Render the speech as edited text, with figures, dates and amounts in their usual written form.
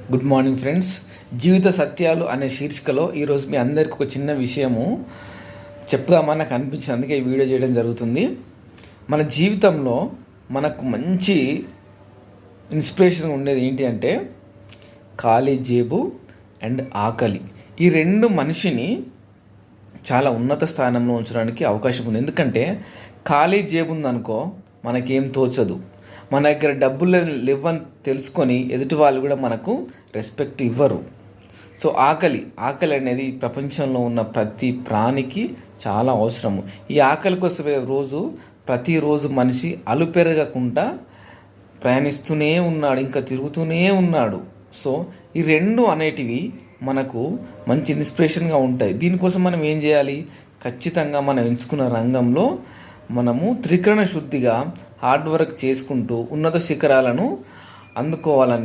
Good morning friends. జీవిత సత్యాలు అనే శీర్షికలో ఈరోజు మీ అందరికీ ఒక చిన్న విషయము చెప్దామని నాకు అనిపించింది, అందుకే ఈ వీడియో చేయడం జరుగుతుంది. మన జీవితంలో మనకు మంచి ఇన్స్పిరేషన్ ఉండేది ఏంటి అంటే ఖాళీ జేబు అండ్ ఆకలి. ఈ రెండు మనిషిని చాలా ఉన్నత స్థానంలో ఉంచడానికి అవకాశం ఉంది. ఎందుకంటే ఖాళీ జేబు ఉందనుకో మనకేం తోచదు, మన దగ్గర డబ్బులు లేవని తెలుసుకొని ఎదుటి వాళ్ళు కూడా మనకు రెస్పెక్ట్ ఇవ్వరు. సో ఆకలి అనేది ప్రపంచంలో ఉన్న ప్రతి ప్రాణికి చాలా అవసరము. ఈ ఆకలి కోసమే ప్రతిరోజు మనిషి అలుపెరగకుండా ప్రయాణిస్తూనే ఉన్నాడు, ఇంకా తిరుగుతూనే ఉన్నాడు. సో ఈ రెండు అనేటివి మనకు మంచి ఇన్స్పిరేషన్గా ఉంటాయి. దీనికోసం మనం ఏం చేయాలి? ఖచ్చితంగా మనం ఎంచుకున్న రంగంలో మనము త్రికరణ శుద్ధిగా హార్డ్ వర్క్ చేసుకుంటూ ఉన్నత శిఖరాలను అందుకోవాలని